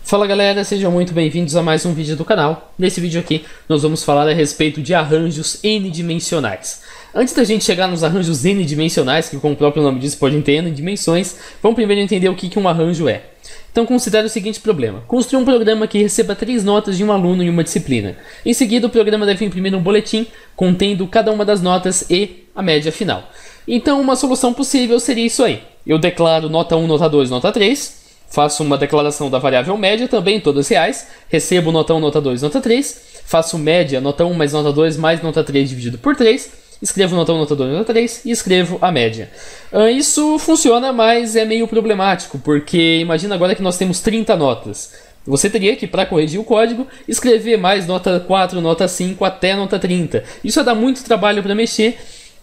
Fala galera, sejam muito bem-vindos a mais um vídeo do canal. Nesse vídeo aqui nós vamos falar a respeito de arranjos n-dimensionais. Antes da gente chegar nos arranjos n-dimensionais, que como o próprio nome diz podem ter n dimensões, vamos primeiro entender o que um arranjo é. Então considere o seguinte problema: construa um programa que receba 3 notas de um aluno em uma disciplina. Em seguida o programa deve imprimir um boletim contendo cada uma das notas e a média final. Então uma solução possível seria isso aí. Eu declaro nota 1, nota 2, nota 3. Faço uma declaração da variável média, também todas reais. Recebo nota 1, nota 2, nota 3. Faço média, nota 1 mais nota 2 mais nota 3 dividido por 3. Escrevo nota 1, nota 2, nota 3 e escrevo a média. Isso funciona, mas é meio problemático, porque imagina agora que nós temos 30 notas. Você teria que, para corrigir o código, escrever mais nota 4, nota 5 até nota 30. Isso ia dar muito trabalho para mexer.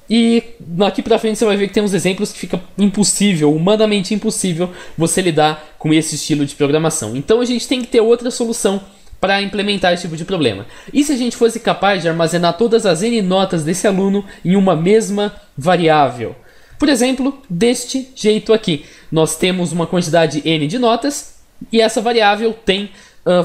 E daqui pra frente você vai ver que tem uns exemplos que fica impossível, humanamente impossível, você lidar com esse estilo de programação. Então a gente tem que ter outra solução para implementar esse tipo de problema. E se a gente fosse capaz de armazenar todas as n notas desse aluno em uma mesma variável? Por exemplo, deste jeito aqui. Nós temos uma quantidade n de notas e essa variável tem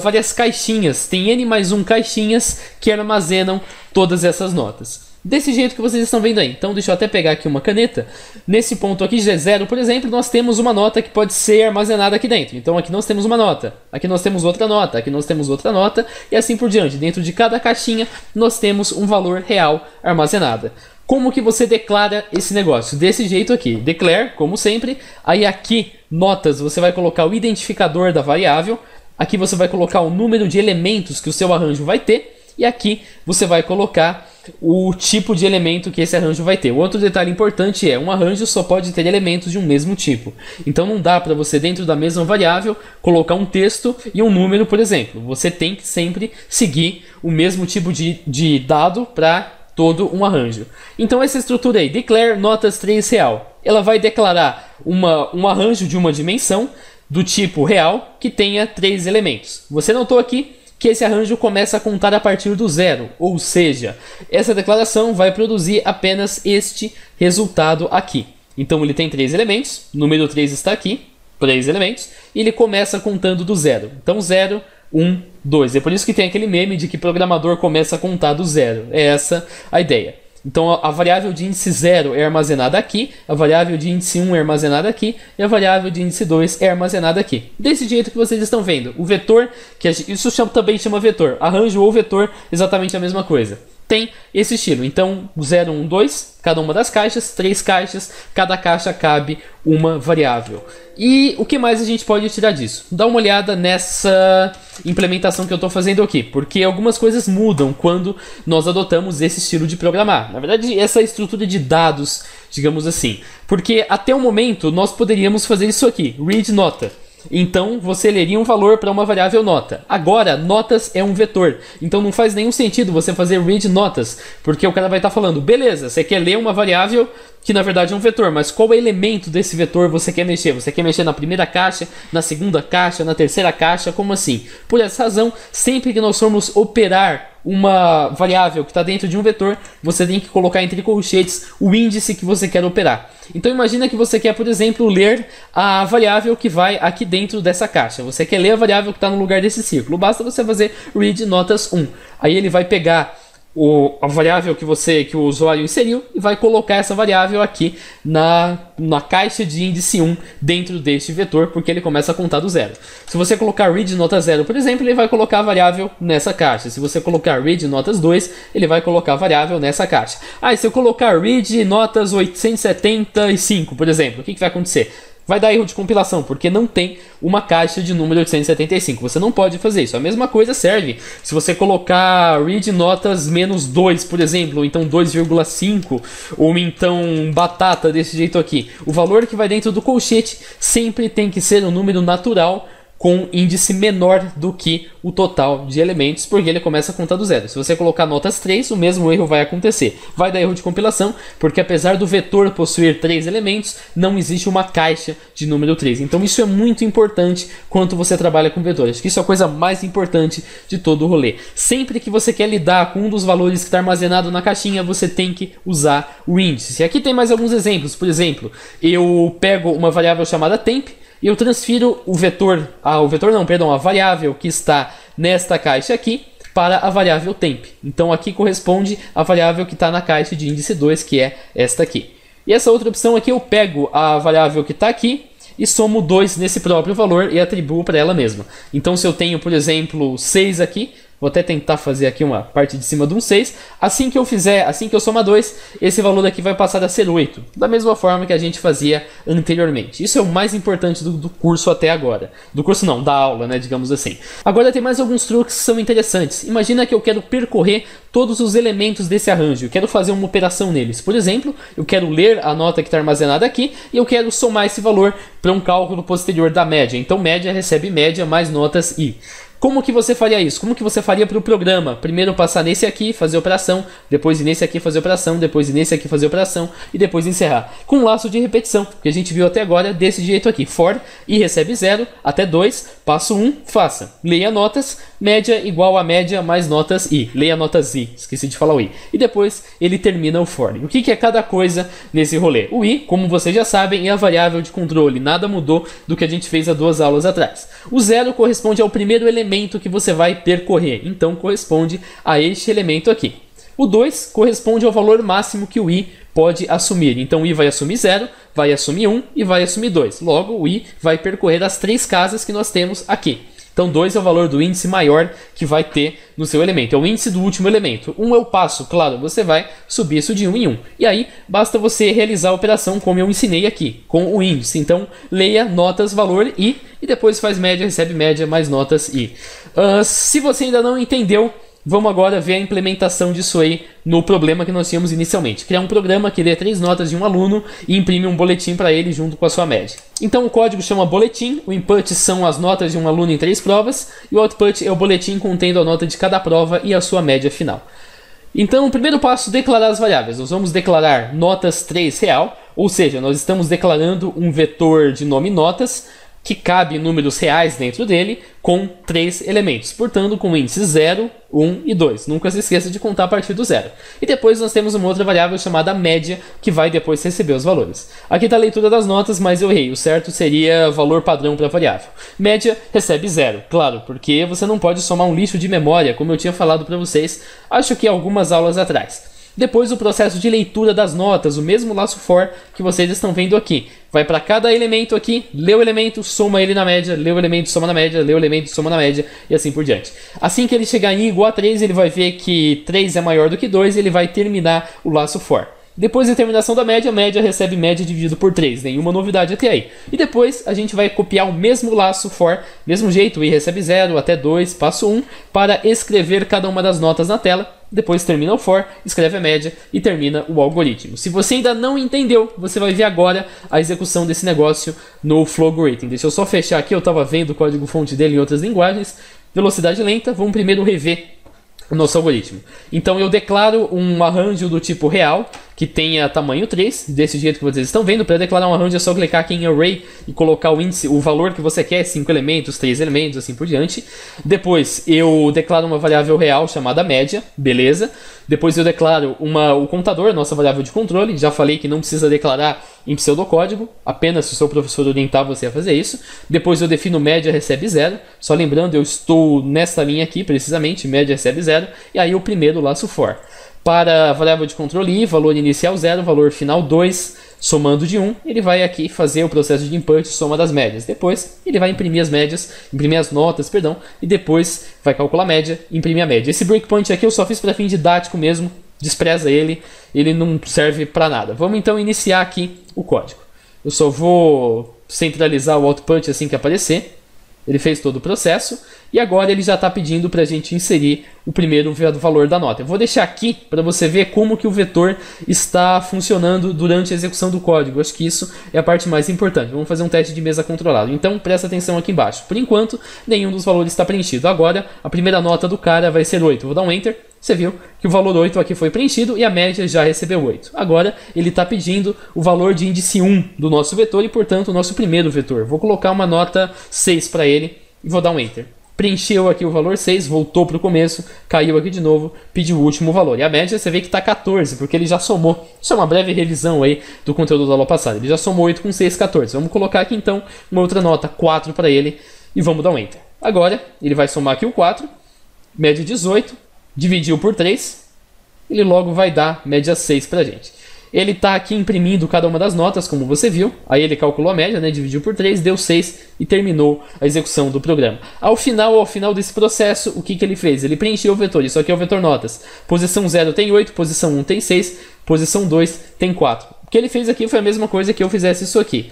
várias caixinhas. Tem n mais 1 caixinhas que armazenam todas essas notas. Desse jeito que vocês estão vendo aí. Então deixa eu até pegar aqui uma caneta. Nesse ponto aqui, G0, por exemplo, nós temos uma nota que pode ser armazenada aqui dentro. Então aqui nós temos uma nota, aqui nós temos outra nota, aqui nós temos outra nota e assim por diante. Dentro de cada caixinha nós temos um valor real armazenado. Como que você declara esse negócio? Desse jeito aqui. Declare, como sempre. Aí aqui, notas, você vai colocar o identificador da variável. Aqui você vai colocar o número de elementos que o seu arranjo vai ter. E aqui você vai colocar o tipo de elemento que esse arranjo vai ter. O outro detalhe importante é, um arranjo só pode ter elementos de um mesmo tipo. Então não dá para você, dentro da mesma variável, colocar um texto e um número, por exemplo. Você tem que sempre seguir o mesmo tipo de dado para todo um arranjo. Então essa estrutura aí, declare notas 3 real. Ela vai declarar um arranjo de uma dimensão do tipo real que tenha 3 elementos. Você notou aqui que esse arranjo começa a contar a partir do 0, ou seja, essa declaração vai produzir apenas este resultado aqui. Então ele tem 3 elementos, o número 3 está aqui, 3 elementos, e ele começa contando do 0. Então 0, 1, 2. É por isso que tem aquele meme de que programador começa a contar do 0. É essa a ideia. Então a variável de índice 0 é armazenada aqui, a variável de índice 1 é armazenada aqui e a variável de índice 2 é armazenada aqui. Desse jeito que vocês estão vendo. O vetor, isso também chama vetor, arranjo ou vetor, exatamente a mesma coisa. Tem esse estilo. Então 0, 1, 2, cada uma das caixas, 3 caixas, cada caixa cabe uma variável. E o que mais a gente pode tirar disso? Dá uma olhada nessa implementação que eu estou fazendo aqui, porque algumas coisas mudam quando nós adotamos esse estilo de programar. Na verdade, essa estrutura de dados, digamos assim. Porque até o momento nós poderíamos fazer isso aqui, read nota. Então você leria um valor para uma variável nota. Agora, notas é um vetor. Então não faz nenhum sentido você fazer read notas, porque o cara vai estar falando, beleza, você quer ler uma variável que na verdade é um vetor, mas qual elemento desse vetor você quer mexer? Você quer mexer na primeira caixa, na segunda caixa, na terceira caixa? Como assim? Por essa razão, sempre que nós formos operar uma variável que está dentro de um vetor, você tem que colocar entre colchetes o índice que você quer operar. Então imagina que você quer, por exemplo, ler a variável que vai aqui dentro dessa caixa. Você quer ler a variável que está no lugar desse círculo. Basta você fazer read notas 1. Aí ele vai pegar a variável que o usuário inseriu e vai colocar essa variável aqui na caixa de índice 1 dentro deste vetor, porque ele começa a contar do 0. Se você colocar read nota 0, por exemplo, ele vai colocar a variável nessa caixa. Se você colocar read notas 2, ele vai colocar a variável nessa caixa. E se eu colocar read notas 875, por exemplo, o que vai acontecer? Vai dar erro de compilação, porque não tem uma caixa de número 875. Você não pode fazer isso. A mesma coisa serve se você colocar read notas menos 2, por exemplo, ou então 2,5, ou então batata desse jeito aqui. O valor que vai dentro do colchete sempre tem que ser um número natural com índice menor do que o total de elementos, porque ele começa a contar do 0. Se você colocar notas 3, o mesmo erro vai acontecer. Vai dar erro de compilação, porque apesar do vetor possuir 3 elementos, não existe uma caixa de número 3. Então isso é muito importante quando você trabalha com vetores. Acho que isso é a coisa mais importante de todo o rolê. Sempre que você quer lidar com um dos valores que está armazenado na caixinha, você tem que usar o índice. E aqui tem mais alguns exemplos. Por exemplo, eu pego uma variável chamada temp, e eu transfiro o vetor, a variável que está nesta caixa aqui para a variável temp. Então aqui corresponde a variável que está na caixa de índice 2, que é esta aqui. E essa outra opção aqui eu pego a variável que está aqui e somo 2 nesse próprio valor e atribuo para ela mesma. Então se eu tenho, por exemplo, 6 aqui, vou até tentar fazer aqui uma parte de cima de um 6. Assim que eu somar 2, esse valor aqui vai passar a ser 8. Da mesma forma que a gente fazia anteriormente. Isso é o mais importante do curso até agora. Do curso não, da aula, né, digamos assim. Agora tem mais alguns truques que são interessantes. Imagina que eu quero percorrer todos os elementos desse arranjo. Eu quero fazer uma operação neles. Por exemplo, eu quero ler a nota que está armazenada aqui e eu quero somar esse valor para um cálculo posterior da média. Então média recebe média mais notas i. Como que você faria isso? Como que você faria para o programa? Primeiro passar nesse aqui, fazer operação, depois ir nesse aqui fazer operação, depois ir nesse aqui fazer operação e depois encerrar. Com um laço de repetição, que a gente viu até agora desse jeito aqui. For i recebe 0 até 2, passo 1, faça. Leia notas, média igual a média mais notas i. Leia notas i, esqueci de falar o i. E depois ele termina o for. O que é cada coisa nesse rolê? O i, como vocês já sabem, é a variável de controle. Nada mudou do que a gente fez há 2 aulas atrás. O 0 corresponde ao primeiro elemento que você vai percorrer, então corresponde a este elemento aqui. O 2 corresponde ao valor máximo que o i pode assumir, então o i vai assumir 0, vai assumir 1 e vai assumir 2. Logo, o i vai percorrer as 3 casas que nós temos aqui. Então 2 é o valor do índice maior que vai ter no seu elemento. É o índice do último elemento. 1 é o passo, claro, você vai subir isso de 1 em 1. E aí, basta você realizar a operação como eu ensinei aqui, com o índice. Então, leia notas, valor i, e depois faz média, recebe média, mais notas i. Se você ainda não entendeu, vamos agora ver a implementação disso aí no problema que nós tínhamos inicialmente. Criar um programa que lê 3 notas de um aluno e imprime um boletim para ele junto com a sua média. Então o código chama boletim, o input são as notas de um aluno em 3 provas e o output é o boletim contendo a nota de cada prova e a sua média final. Então o primeiro passo, declarar as variáveis. Nós vamos declarar notas 3 real, ou seja, nós estamos declarando um vetor de nome notas que cabe números reais dentro dele com 3 elementos, portanto com índices 0, 1 e 2. Nunca se esqueça de contar a partir do 0. E depois nós temos uma outra variável chamada média, que vai depois receber os valores. Aqui está a leitura das notas, mas eu errei. O certo seria valor padrão para a variável. Média recebe 0, claro, porque você não pode somar um lixo de memória, como eu tinha falado para vocês, acho que algumas aulas atrás. Depois o processo de leitura das notas, o mesmo laço for que vocês estão vendo aqui. Vai para cada elemento aqui, lê o elemento, soma ele na média, lê o elemento, soma na média, lê o elemento, soma na média e assim por diante. Assim que ele chegar em igual a 3, ele vai ver que 3 é maior do que 2 e ele vai terminar o laço for. Depois da terminação da média, média recebe média dividido por 3. Nenhuma novidade até aí. E depois a gente vai copiar o mesmo laço for, mesmo jeito, i recebe 0 até 2, passo 1, para escrever cada uma das notas na tela. Depois termina o for, escreve a média e termina o algoritmo. Se você ainda não entendeu, você vai ver agora a execução desse negócio no Flowgorithm. Deixa eu só fechar aqui, eu estava vendo o código-fonte dele em outras linguagens. Velocidade lenta, vamos primeiro rever o nosso algoritmo. Então eu declaro um arranjo do tipo real, que tenha tamanho 3, desse jeito que vocês estão vendo. Para declarar um arranjo é só clicar aqui em Array e colocar o índice, o valor que você quer, 5 elementos, 3 elementos, assim por diante. Depois eu declaro uma variável real chamada média, beleza. Depois eu declaro o contador, nossa variável de controle. Já falei que não precisa declarar em pseudocódigo, apenas se o seu professor orientar você a fazer isso. Depois eu defino média recebe 0. Só lembrando, eu estou nessa linha aqui, precisamente, média recebe 0. E aí o primeiro laço for. Para a variável de controle i, valor inicial 0, valor final 2, somando de 1, ele vai aqui fazer o processo de input, soma das médias. Depois ele vai imprimir as médias, imprimir as notas, perdão, e depois vai calcular a média e imprimir a média. Esse breakpoint aqui eu só fiz para fim didático mesmo, despreza ele não serve para nada. Vamos então iniciar aqui o código. Eu só vou centralizar o output assim que aparecer. Ele fez todo o processo e agora ele já está pedindo para a gente inserir o primeiro valor da nota. Eu vou deixar aqui para você ver como que o vetor está funcionando durante a execução do código. Acho que isso é a parte mais importante. Vamos fazer um teste de mesa controlado. Então presta atenção aqui embaixo. Por enquanto, nenhum dos valores está preenchido. Agora, a primeira nota do cara vai ser 8. Vou dar um Enter. Você viu que o valor 8 aqui foi preenchido e a média já recebeu 8. Agora ele está pedindo o valor de índice 1 do nosso vetor e, portanto, o nosso primeiro vetor. Vou colocar uma nota 6 para ele e vou dar um Enter. preencheu aqui o valor 6, voltou para o começo, caiu aqui de novo, pediu o último valor. E a média você vê que está 14, porque ele já somou. Isso é uma breve revisão aí do conteúdo da aula passada. Ele já somou 8 com 6, 14. Vamos colocar aqui então uma outra nota, 4 para ele, e vamos dar um Enter. Agora, ele vai somar aqui o 4, média 18, dividiu por 3, ele logo vai dar média 6 para a gente. Ele está aqui imprimindo cada uma das notas, como você viu. Aí ele calculou a média, né, dividiu por 3, deu 6 e terminou a execução do programa. Ao final desse processo, o que ele fez? Ele preencheu o vetor. Isso aqui é o vetor notas. Posição 0 tem 8, posição 1 tem 6, posição 2 tem 4. O que ele fez aqui foi a mesma coisa que eu fizesse isso aqui.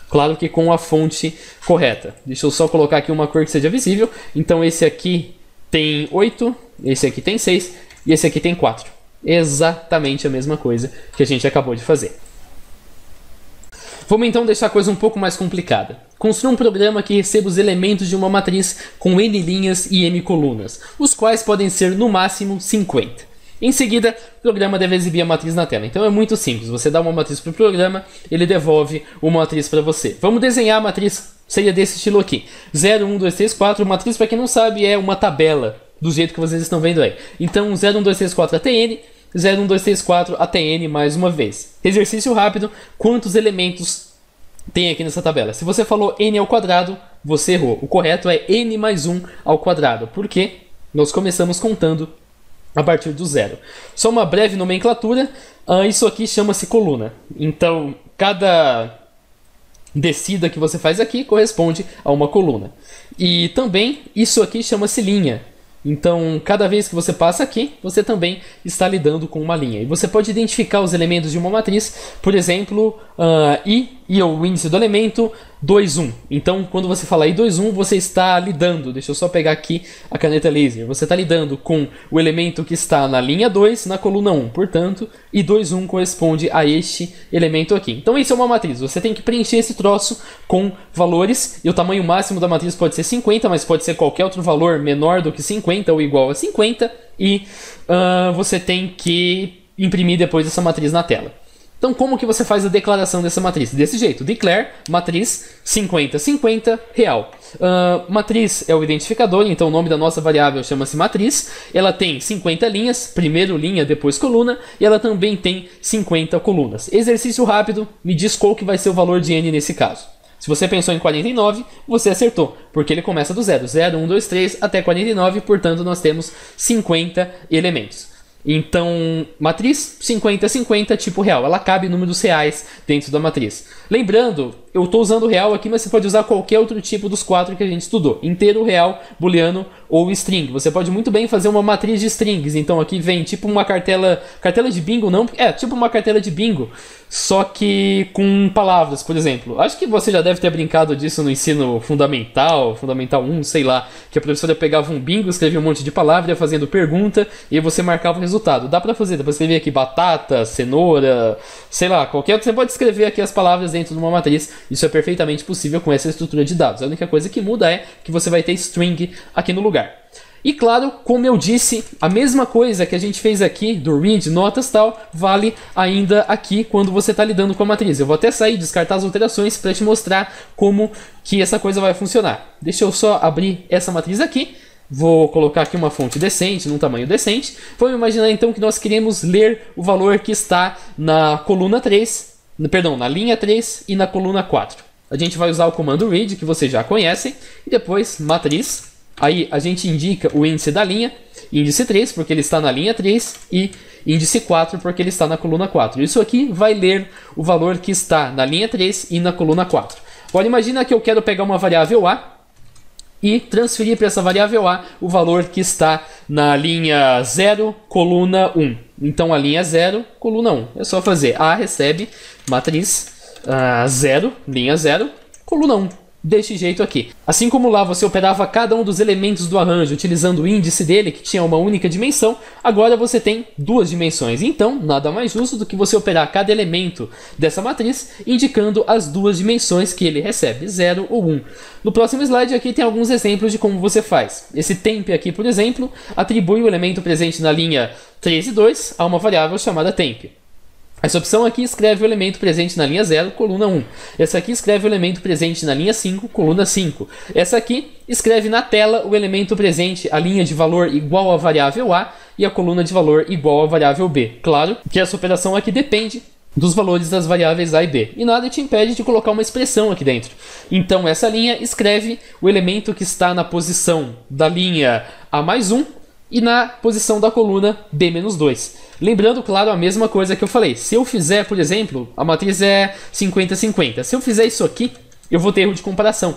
Claro que com a fonte correta. Deixa eu só colocar aqui uma cor que seja visível. Então esse aqui tem 8, esse aqui tem 6 e esse aqui tem 4. Exatamente a mesma coisa que a gente acabou de fazer. Vamos então deixar a coisa um pouco mais complicada. Construa um programa que receba os elementos de uma matriz com n linhas e m colunas, os quais podem ser no máximo 50. Em seguida, o programa deve exibir a matriz na tela. Então é muito simples, você dá uma matriz para o programa, ele devolve uma matriz para você. Vamos desenhar a matriz, seria desse estilo aqui. 0, 1, 2, 3, 4, matriz para quem não sabe é uma tabela, do jeito que vocês estão vendo aí. Então 0, 1, 2, 3, 4 até n, 0, 1, 2, 3, 4 até n mais uma vez. Exercício rápido, quantos elementos tem aqui nessa tabela? Se você falou n ao quadrado, você errou. O correto é n mais 1 ao quadrado, porque nós começamos contando a partir do zero. Só uma breve nomenclatura, isso aqui chama-se coluna. Então, cada descida que você faz aqui corresponde a uma coluna. E também, isso aqui chama-se linha. Então, cada vez que você passa aqui, você também está lidando com uma linha. E você pode identificar os elementos de uma matriz, por exemplo, I e o índice do elemento 2, 1. Então, quando você fala I 2, 1, você está lidando, deixa eu só pegar aqui a caneta laser, você está lidando com o elemento que está na linha 2, na coluna 1. Portanto, I 2, 1 corresponde a este elemento aqui. Então, isso é uma matriz. Você tem que preencher esse troço com valores, e o tamanho máximo da matriz pode ser 50, mas pode ser qualquer outro valor menor do que 50 ou igual a 50, e você tem que imprimir depois essa matriz na tela. Então, como que você faz a declaração dessa matriz? Desse jeito, declare matriz 50, 50, real. Matriz é o identificador, então o nome da nossa variável chama-se matriz. Ela tem 50 linhas, primeiro linha, depois coluna, e ela também tem 50 colunas. Exercício rápido, me diz qual que vai ser o valor de n nesse caso. Se você pensou em 49, você acertou, porque ele começa do zero. 0, 1, 2, 3 até 49, portanto nós temos 50 elementos. Então, matriz 50, 50, tipo real. Ela cabe números reais dentro da matriz. Lembrando, eu estou usando real aqui, mas você pode usar qualquer outro tipo dos 4 que a gente estudou. Inteiro, real, booleano ou string. Você pode muito bem fazer uma matriz de strings. Então aqui vem tipo uma cartela de bingo, não? É, tipo uma cartela de bingo, só que com palavras, por exemplo. Acho que você já deve ter brincado disso no ensino fundamental 1, sei lá. Que a professora pegava um bingo, escrevia um monte de palavras, ia fazendo pergunta e você marcava o resultado. Dá pra fazer, dá pra escrever aqui batata, cenoura, sei lá, qualquer outro. Você pode escrever aqui as palavras dentro de uma matriz. Isso é perfeitamente possível com essa estrutura de dados. A única coisa que muda é que você vai ter string aqui no lugar. E claro, como eu disse, a mesma coisa que a gente fez aqui do read, notas tal, vale ainda aqui quando você está lidando com a matriz. Eu vou até sair, descartar as alterações para te mostrar como que essa coisa vai funcionar. Deixa eu só abrir essa matriz aqui. Vou colocar aqui uma fonte decente, num tamanho decente. Vamos imaginar então que nós queremos ler o valor que está na coluna 3, perdão, na linha 3 e na coluna 4. A gente vai usar o comando read, que vocês já conhecem, e depois matriz. Aí a gente indica o índice da linha, índice 3 porque ele está na linha 3 e índice 4 porque ele está na coluna 4. Isso aqui vai ler o valor que está na linha 3 e na coluna 4. Agora imagina que eu quero pegar uma variável A e transferir para essa variável A o valor que está na linha 0, coluna 1. Então a linha 0, coluna 1. É só fazer A recebe matriz 0, linha 0, coluna 1. Deste jeito aqui. Assim como lá você operava cada um dos elementos do arranjo utilizando o índice dele, que tinha uma única dimensão, agora você tem duas dimensões. Então, nada mais justo do que você operar cada elemento dessa matriz, indicando as duas dimensões que ele recebe, 0 ou 1. No próximo slide aqui tem alguns exemplos de como você faz. Esse temp aqui, por exemplo, atribui o elemento presente na linha 3 e 2 a uma variável chamada temp. Essa opção aqui escreve o elemento presente na linha 0, coluna 1. Essa aqui escreve o elemento presente na linha 5, coluna 5. Essa aqui escreve na tela o elemento presente, a linha de valor igual à variável A e a coluna de valor igual à variável B. Claro que essa operação aqui depende dos valores das variáveis A e B. E nada te impede de colocar uma expressão aqui dentro. Então essa linha escreve o elemento que está na posição da linha A mais 1 e na posição da coluna B menos 2. Lembrando, claro, a mesma coisa que eu falei. Se eu fizer, por exemplo, a matriz é 50-50. Se eu fizer isso aqui, eu vou ter erro de comparação.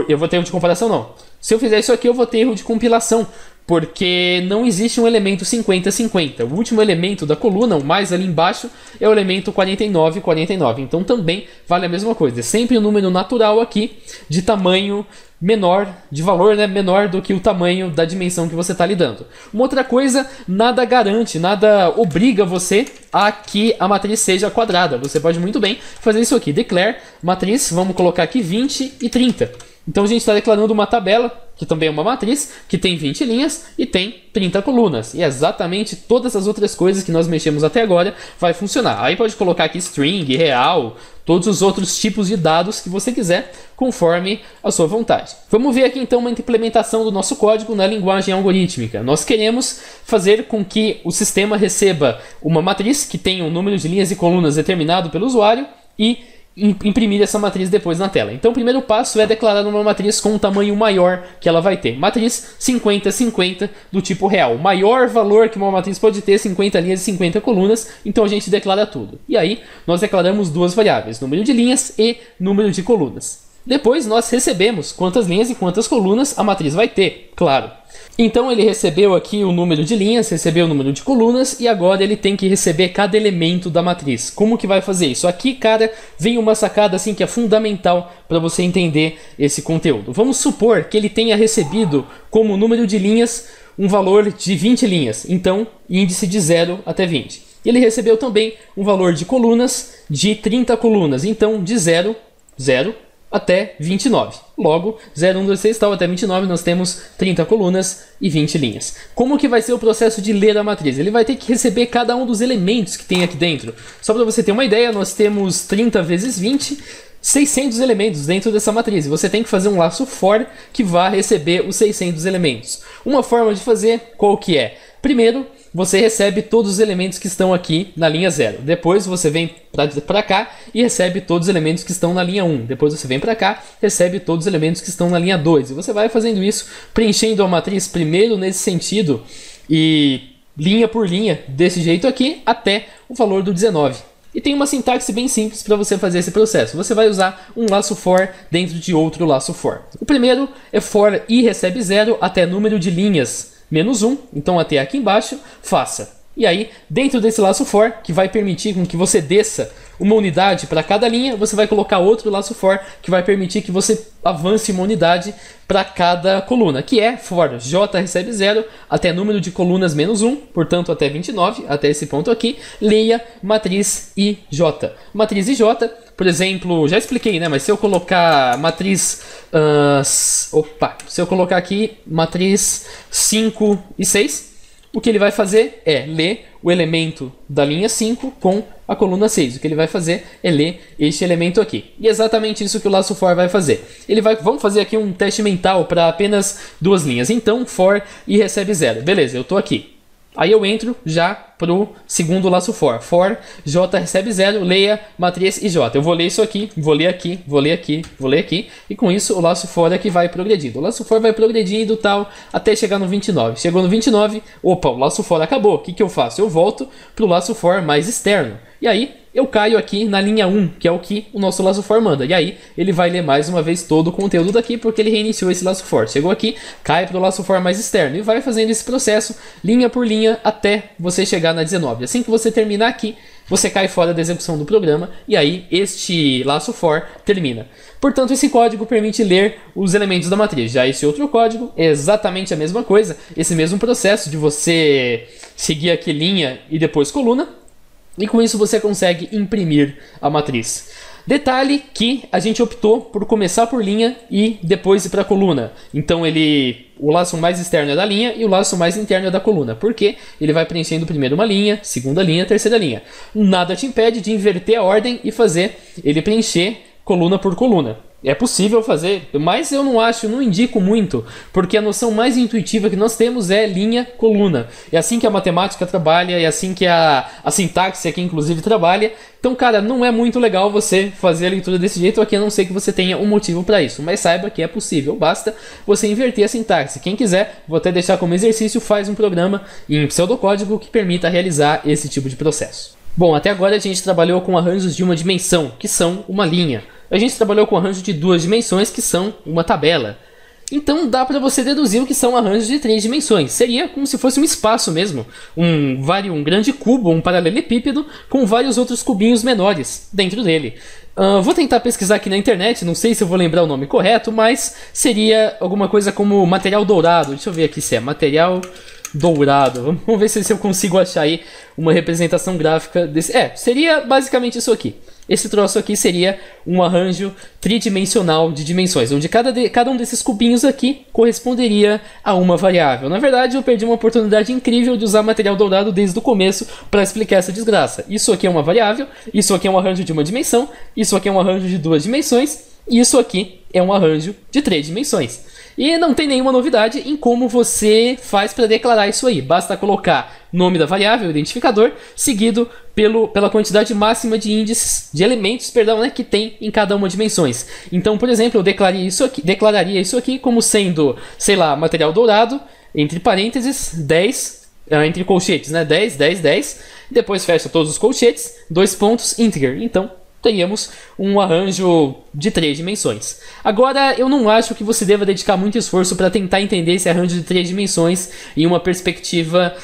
Eu vou ter erro de comparação, não. Se eu fizer isso aqui, eu vou ter erro de compilação. Porque não existe um elemento 50-50. O último elemento da coluna, o mais ali embaixo, é o elemento 49-49. Então também vale a mesma coisa. É sempre um número natural aqui de tamanho menor, de valor, né, menor do que o tamanho da dimensão que você está lidando. Uma outra coisa, nada garante, nada obriga você a que a matriz seja quadrada. Você pode muito bem fazer isso aqui. Declare matriz, vamos colocar aqui 20 e 30. Então a gente está declarando uma tabela, que também é uma matriz, que tem 20 linhas e tem 30 colunas. E exatamente todas as outras coisas que nós mexemos até agora vai funcionar. Aí pode colocar aqui string, real, todos os outros tipos de dados que você quiser, conforme a sua vontade. Vamos ver aqui então uma implementação do nosso código na linguagem algorítmica. Nós queremos fazer com que o sistema receba uma matriz que tenha um número de linhas e colunas determinado pelo usuário e imprimir essa matriz depois na tela. Então o primeiro passo é declarar uma matriz com um tamanho maior que ela vai ter. Matriz 50-50 do tipo real. O maior valor que uma matriz pode ter, 50 linhas e 50 colunas, então a gente declara tudo. E aí nós declaramos duas variáveis, número de linhas e número de colunas. Depois nós recebemos quantas linhas e quantas colunas a matriz vai ter, claro. Então ele recebeu aqui o número de linhas, recebeu o número de colunas e agora ele tem que receber cada elemento da matriz. Como que vai fazer isso? Aqui, cara, vem uma sacada assim que é fundamental para você entender esse conteúdo. Vamos supor que ele tenha recebido como número de linhas um valor de 20 linhas, então índice de 0 até 20. Ele recebeu também um valor de colunas de 30 colunas, então de 0 até 29. Logo, 0, 1, 2, 3, tal, até 29 nós temos 30 colunas e 20 linhas. Como que vai ser o processo de ler a matriz? Ele vai ter que receber cada um dos elementos que tem aqui dentro. Só para você ter uma ideia, nós temos 30 vezes 20, 600 elementos dentro dessa matriz. E você tem que fazer um laço for que vá receber os 600 elementos. Uma forma de fazer, qual que é? Primeiro, você recebe todos os elementos que estão aqui na linha 0. Depois você vem para cá e recebe todos os elementos que estão na linha 1. Depois você vem para cá e recebe todos os elementos que estão na linha 2. E você vai fazendo isso, preenchendo a matriz primeiro nesse sentido e linha por linha, desse jeito aqui, até o valor do 19. E tem uma sintaxe bem simples para você fazer esse processo. Você vai usar um laço for dentro de outro laço for. O primeiro é for i recebe 0 até número de linhas menos 1, então até aqui embaixo, faça. E aí, dentro desse laço for, que vai permitir com que você desça uma unidade para cada linha, você vai colocar outro laço for, que vai permitir que você avance uma unidade para cada coluna, que é for j recebe 0 até número de colunas menos 1, portanto até 29, até esse ponto aqui, leia matriz ij. Matriz ij, por exemplo, já expliquei, né? Mas se eu colocar matriz... se eu colocar aqui matriz 5 e 6, o que ele vai fazer é ler o elemento da linha 5 com a coluna 6. O que ele vai fazer é ler este elemento aqui. E é exatamente isso que o laço for vai fazer. Vamos fazer aqui um teste mental para apenas duas linhas. Então, for i recebe 0. Beleza, eu estou aqui. Aí eu entro já para o segundo laço for. For j recebe 0, leia matriz ij. Eu vou ler isso aqui, vou ler aqui, vou ler aqui, vou ler aqui. E com isso o laço for é que vai progredindo. O laço for vai progredindo tal até chegar no 29. Chegou no 29, opa, o laço for acabou. O que eu faço? Eu volto para o laço for mais externo. E aí eu caio aqui na linha 1, que é o que o nosso laço for manda. E aí ele vai ler mais uma vez todo o conteúdo daqui, porque ele reiniciou esse laço for. Chegou aqui, cai para o laço for mais externo. E vai fazendo esse processo, linha por linha, até você chegar na 19. Assim que você terminar aqui, você cai fora da execução do programa. E aí este laço for termina. Portanto, esse código permite ler os elementos da matriz. Já esse outro código é exatamente a mesma coisa. Esse mesmo processo de você seguir aqui linha e depois coluna. E com isso você consegue imprimir a matriz. Detalhe que a gente optou por começar por linha e depois ir para coluna. Então o laço mais externo é da linha e o laço mais interno é da coluna. Porque ele vai preenchendo primeiro uma linha, segunda linha, terceira linha. Nada te impede de inverter a ordem e fazer ele preencher coluna por coluna. É possível fazer, mas eu não indico muito, porque a noção mais intuitiva que nós temos é linha-coluna. É assim que a matemática trabalha, é assim que a sintaxe aqui inclusive trabalha. Então, cara, não é muito legal você fazer a leitura desse jeito aqui, a não ser que você tenha um motivo para isso. Mas saiba que é possível, basta você inverter a sintaxe. Quem quiser, vou até deixar como exercício, faz um programa em pseudocódigo que permita realizar esse tipo de processo. Bom, até agora a gente trabalhou com arranjos de uma dimensão, que são uma linha. A gente trabalhou com arranjos de 2 dimensões, que são uma tabela. Então dá para você deduzir o que são arranjos de 3 dimensões. Seria como se fosse um espaço mesmo, um grande cubo, um paralelepípedo, com vários outros cubinhos menores dentro dele. Vou tentar pesquisar aqui na internet, não sei se eu vou lembrar o nome correto, mas seria alguma coisa como material dourado. Deixa eu ver aqui se é material dourado. Vamos ver se eu consigo achar aí uma representação gráfica desse. Seria basicamente isso aqui. Esse troço aqui seria um arranjo tridimensional de dimensões, onde cada um desses cubinhos aqui corresponderia a uma variável. Na verdade, eu perdi uma oportunidade incrível de usar material dourado desde o começo para explicar essa desgraça. Isso aqui é uma variável, isso aqui é um arranjo de uma dimensão, isso aqui é um arranjo de 2 dimensões, e isso aqui é um arranjo de 3 dimensões. E não tem nenhuma novidade em como você faz para declarar isso aí. Basta colocar nome da variável, identificador, seguido pela quantidade máxima de índices, de elementos, que tem em cada uma dimensões. Então, por exemplo, eu declararia isso aqui como sendo, sei lá, material dourado, entre parênteses, 10, entre colchetes, né? 10, 10, 10. Depois fecha todos os colchetes, 2 pontos, integer. Então, teríamos um arranjo de 3 dimensões. Agora, eu não acho que você deva dedicar muito esforço para tentar entender esse arranjo de 3 dimensões em uma perspectiva,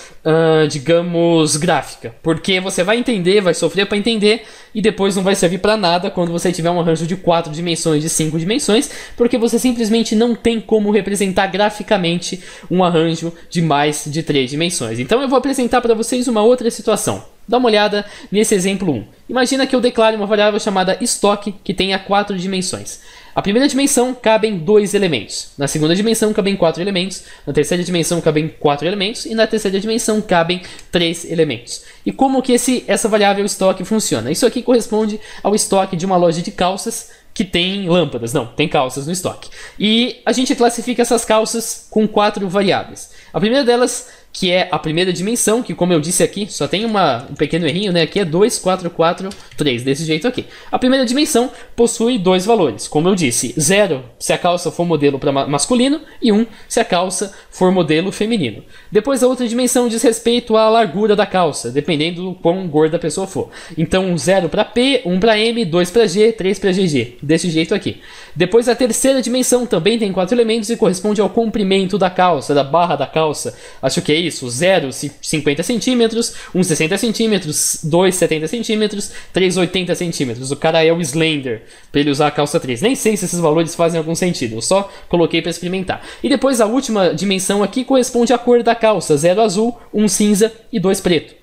digamos, gráfica. Porque você vai entender, vai sofrer para entender, e depois não vai servir para nada quando você tiver um arranjo de 4 dimensões, de 5 dimensões, porque você simplesmente não tem como representar graficamente um arranjo de mais de 3 dimensões. Então eu vou apresentar para vocês uma outra situação. Dá uma olhada nesse exemplo 1. Imagina que eu declare uma variável chamada estoque que tenha 4 dimensões. A primeira dimensão cabem 2 elementos. Na segunda dimensão cabem 4 elementos. Na terceira dimensão cabem 4 elementos. E na terceira dimensão cabem 3 elementos. E como que essa variável estoque funciona? Isso aqui corresponde ao estoque de uma loja de calças que tem lâmpadas. Não, tem calças no estoque. E a gente classifica essas calças com 4 variáveis. A primeira delas, que é a primeira dimensão, que como eu disse aqui, só tem um pequeno errinho, né? Aqui é 2, 4, 4, 3, desse jeito aqui. A primeira dimensão possui 2 valores, como eu disse, 0 se a calça for modelo para masculino e 1 se a calça for modelo feminino. Depois a outra dimensão diz respeito à largura da calça, dependendo do quão gorda a pessoa for. Então 0 para P, 1 para M, 2 para G, 3 para GG, desse jeito aqui. Depois a terceira dimensão também tem 4 elementos e corresponde ao comprimento da calça, da barra da calça. Acho que é isso, 0, 50 centímetros, 1, 60 centímetros, 2, 70 centímetros, 3, 80 centímetros. O cara é o Slender, para ele usar a calça 3. Nem sei se esses valores fazem algum sentido, eu só coloquei para experimentar. E depois a última dimensão aqui corresponde à cor da calça, 0 azul, 1 cinza e 2 preto.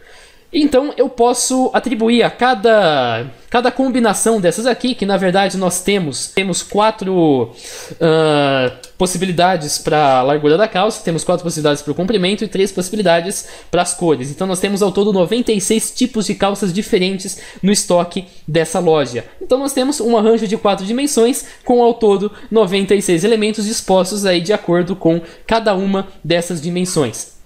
Então eu posso atribuir a cada combinação dessas aqui, que na verdade nós temos 4 possibilidades para a largura da calça, temos 4 possibilidades para o comprimento e 3 possibilidades para as cores. Então nós temos ao todo 96 tipos de calças diferentes no estoque dessa loja. Então nós temos um arranjo de 4 dimensões com ao todo 96 elementos dispostos aí de acordo com cada uma dessas dimensões.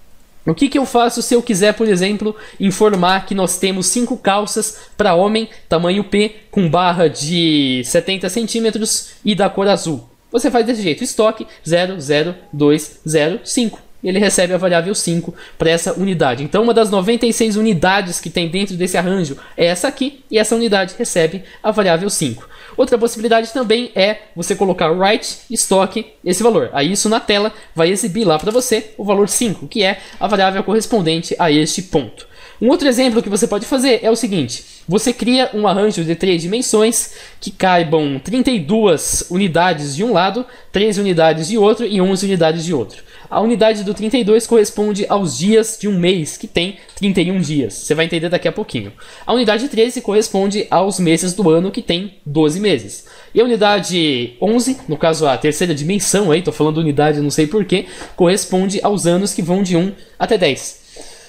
O que eu faço se eu quiser, por exemplo, informar que nós temos 5 calças para homem, tamanho P, com barra de 70 centímetros e da cor azul? Você faz desse jeito, estoque 0, 0, 2, 0, 5. Ele recebe a variável 5 para essa unidade. Então uma das 96 unidades que tem dentro desse arranjo é essa aqui, e essa unidade recebe a variável 5. Outra possibilidade também é você colocar write estoque esse valor. Aí isso na tela vai exibir lá para você o valor 5, que é a variável correspondente a este ponto. Um outro exemplo que você pode fazer é o seguinte: você cria um arranjo de 3 dimensões que caibam 32 unidades de um lado, 13 unidades de outro e 11 unidades de outro. A unidade do 32 corresponde aos dias de um mês, que tem 31 dias. Você vai entender daqui a pouquinho. A unidade 13 corresponde aos meses do ano, que tem 12 meses. E a unidade 11, no caso a terceira dimensão, aí, tô falando unidade não sei porquê, corresponde aos anos que vão de 1 até 10.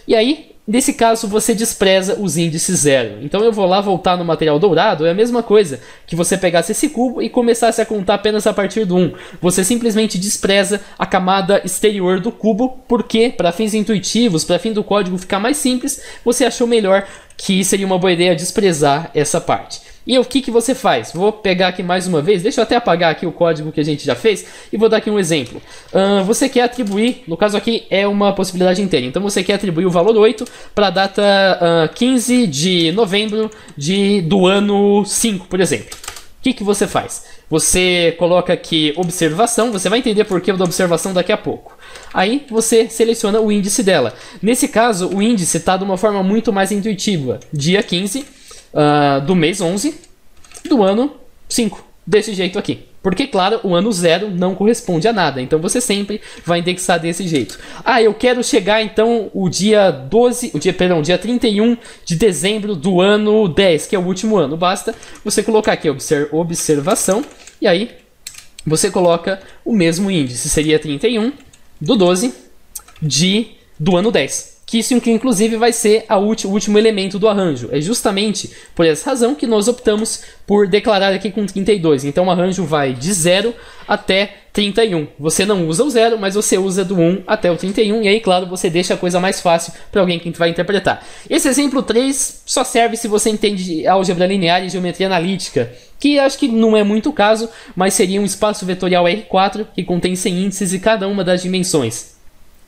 E aí, nesse caso, você despreza os índices 0. Então eu vou lá voltar no material dourado, é a mesma coisa que você pegasse esse cubo e começasse a contar apenas a partir do 1. Você simplesmente despreza a camada exterior do cubo, porque, para fins intuitivos, para fim do código ficar mais simples, você achou melhor que seria uma boa ideia desprezar essa parte. E o que você faz? Vou pegar aqui mais uma vez, deixa eu até apagar aqui o código que a gente já fez e vou dar aqui um exemplo. Você quer atribuir, no caso aqui é uma possibilidade inteira, então você quer atribuir o valor 8 para a data 15 de novembro do ano 5, por exemplo. O que você faz? Você coloca aqui observação, você vai entender por que da observação daqui a pouco. Aí você seleciona o índice dela. Nesse caso, o índice está de uma forma muito mais intuitiva. Dia 15 do mês 11 do ano 5. Desse jeito aqui. Porque, claro, o ano 0 não corresponde a nada. Então você sempre vai indexar desse jeito. Eu quero chegar então o dia dia 31 de dezembro do ano 10, que é o último ano. Basta você colocar aqui observação. E aí você coloca o mesmo índice. Seria 31 do 12 do ano 10. Que isso inclusive vai ser o último elemento do arranjo. É justamente por essa razão que nós optamos por declarar aqui com 32. Então o arranjo vai de 0 até 31. Você não usa o 0, mas você usa do 1 até o 31. E aí, claro, você deixa a coisa mais fácil para alguém que vai interpretar. Esse exemplo 3 só serve se você entende álgebra linear e geometria analítica, que acho que não é muito o caso, mas seria um espaço vetorial R4 que contém 100 índices e cada uma das dimensões.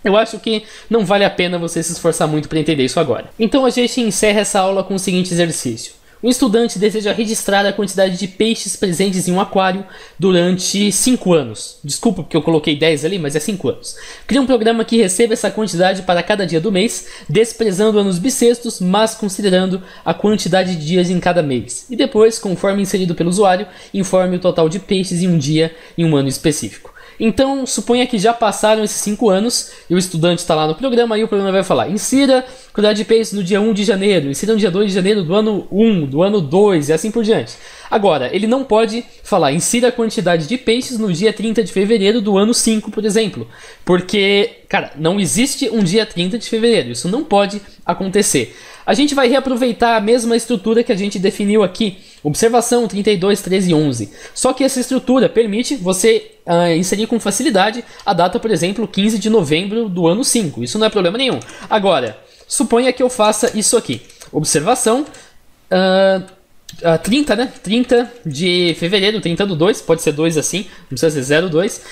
Eu acho que não vale a pena você se esforçar muito para entender isso agora. Então a gente encerra essa aula com o seguinte exercício. O estudante deseja registrar a quantidade de peixes presentes em um aquário durante 5 anos. Desculpa porque eu coloquei 10 ali, mas é 5 anos. Cria um programa que receba essa quantidade para cada dia do mês, desprezando anos bissextos, mas considerando a quantidade de dias em cada mês. E depois, conforme inserido pelo usuário, informe o total de peixes em um dia em um ano específico. Então, suponha que já passaram esses 5 anos e o estudante está lá no programa e o programa vai falar: insira quantidade de peixes no dia 1 de janeiro, insira no dia 2 de janeiro do ano 1, do ano 2 e assim por diante. Agora, ele não pode falar insira a quantidade de peixes no dia 30 de fevereiro do ano 5, por exemplo. Porque, cara, não existe um dia 30 de fevereiro, isso não pode acontecer. A gente vai reaproveitar a mesma estrutura que a gente definiu aqui. Observação 32, 13 e 11. Só que essa estrutura permite você inserir com facilidade a data, por exemplo, 15 de novembro do ano 5. Isso não é problema nenhum. Agora, suponha que eu faça isso aqui. Observação 30, né? 30 de fevereiro, 30 do 2, pode ser 2 assim, não precisa ser 02,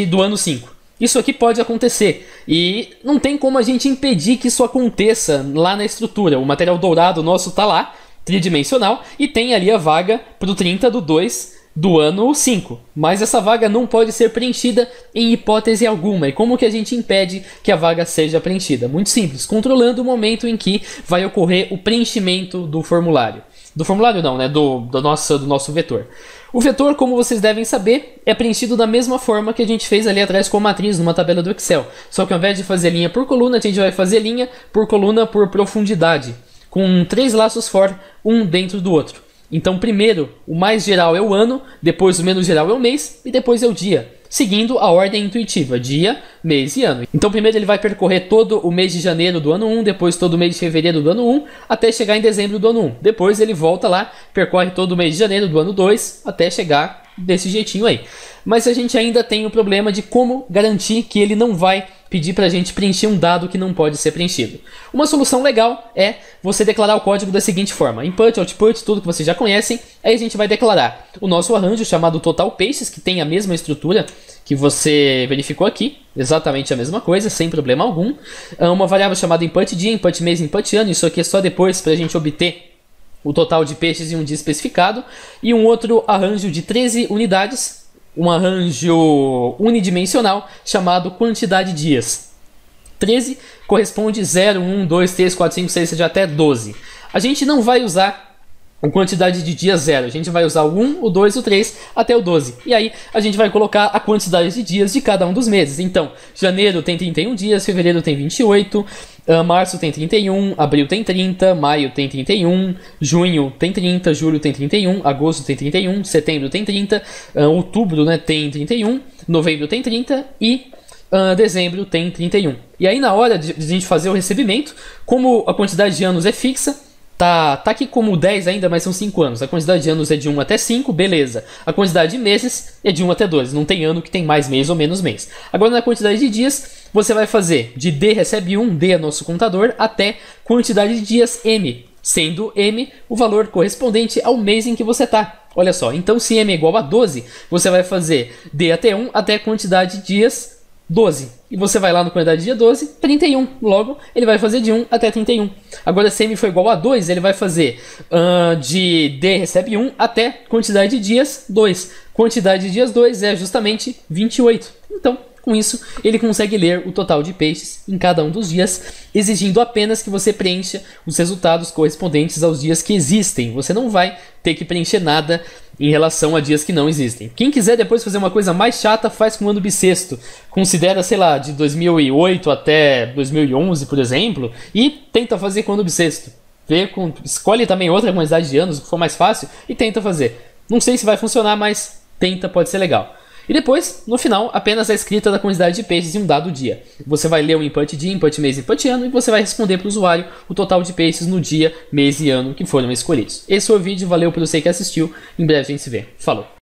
do ano 5. Isso aqui pode acontecer e não tem como a gente impedir que isso aconteça lá na estrutura. O material dourado nosso está lá, tridimensional, e tem ali a vaga para o 30 do 2 do ano 5. Mas essa vaga não pode ser preenchida em hipótese alguma. E como que a gente impede que a vaga seja preenchida? Muito simples, controlando o momento em que vai ocorrer o preenchimento do formulário. Do formulário não, né? Do nosso vetor. O vetor, como vocês devem saber, é preenchido da mesma forma que a gente fez ali atrás com a matriz numa tabela do Excel. Só que ao invés de fazer linha por coluna, a gente vai fazer linha por coluna por profundidade, com 3 laços for, um dentro do outro. Então primeiro, o mais geral é o ano, depois o menos geral é o mês e depois é o dia, seguindo a ordem intuitiva, dia, mês e ano. Então primeiro ele vai percorrer todo o mês de janeiro do ano 1, depois todo o mês de fevereiro do ano 1, até chegar em dezembro do ano 1. Depois ele volta lá, percorre todo o mês de janeiro do ano 2, até chegar desse jeitinho aí. Mas a gente ainda tem o problema de como garantir que ele não vai pedir para a gente preencher um dado que não pode ser preenchido. Uma solução legal é você declarar o código da seguinte forma: input, output, tudo que vocês já conhecem. Aí a gente vai declarar o nosso arranjo chamado total peixes, que tem a mesma estrutura que você verificou aqui, exatamente a mesma coisa, sem problema algum. Uma variável chamada input dia, input mês, input ano. Isso aqui é só depois para a gente obter o total de peixes em um dia especificado, e um outro arranjo de 13 unidades, um arranjo unidimensional chamado quantidade de dias. 13 corresponde 0, 1, 2, 3, 4, 5, 6, 7, até 12. A gente não vai usar a quantidade de dias 0, a gente vai usar o 1, o 2, o 3 até o 12. E aí a gente vai colocar a quantidade de dias de cada um dos meses. Então, janeiro tem 31 dias, fevereiro tem 28, março tem 31, abril tem 30, maio tem 31, junho tem 30, julho tem 31, agosto tem 31, setembro tem 30, outubro, né, tem 31, novembro tem 30 e dezembro tem 31. E aí na hora de a gente fazer o recebimento, como a quantidade de anos é fixa, tá aqui como 10 ainda, mas são 5 anos. A quantidade de anos é de 1 até 5, beleza. A quantidade de meses é de 1 até 12. Não tem ano que tem mais mês ou menos mês. Agora na quantidade de dias, você vai fazer de D recebe 1, D é nosso contador, até quantidade de dias M, sendo M o valor correspondente ao mês em que você está. Olha só, então se M é igual a 12, você vai fazer D até 1 até quantidade de dias 12. E você vai lá no quantidade de dia 12, 31. Logo, ele vai fazer de 1 até 31. Agora, se M for igual a 2, ele vai fazer de D recebe 1 até quantidade de dias 2. Quantidade de dias 2 é justamente 28. Então, com isso, ele consegue ler o total de peixes em cada um dos dias, exigindo apenas que você preencha os resultados correspondentes aos dias que existem. Você não vai ter que preencher nada em relação a dias que não existem. Quem quiser depois fazer uma coisa mais chata, faz com o ano bissexto. Considera, sei lá, de 2008 até 2011, por exemplo, e tenta fazer com o ano bissexto. Escolhe também outra quantidade de anos, o que for mais fácil, e tenta fazer. Não sei se vai funcionar, mas tenta, pode ser legal. E depois, no final, apenas a escrita da quantidade de peixes em um dado dia. Você vai ler o input dia, input mês, input ano, e você vai responder para o usuário o total de peixes no dia, mês e ano que foram escolhidos. Esse foi o vídeo, valeu por você que assistiu. Em breve a gente se vê. Falou!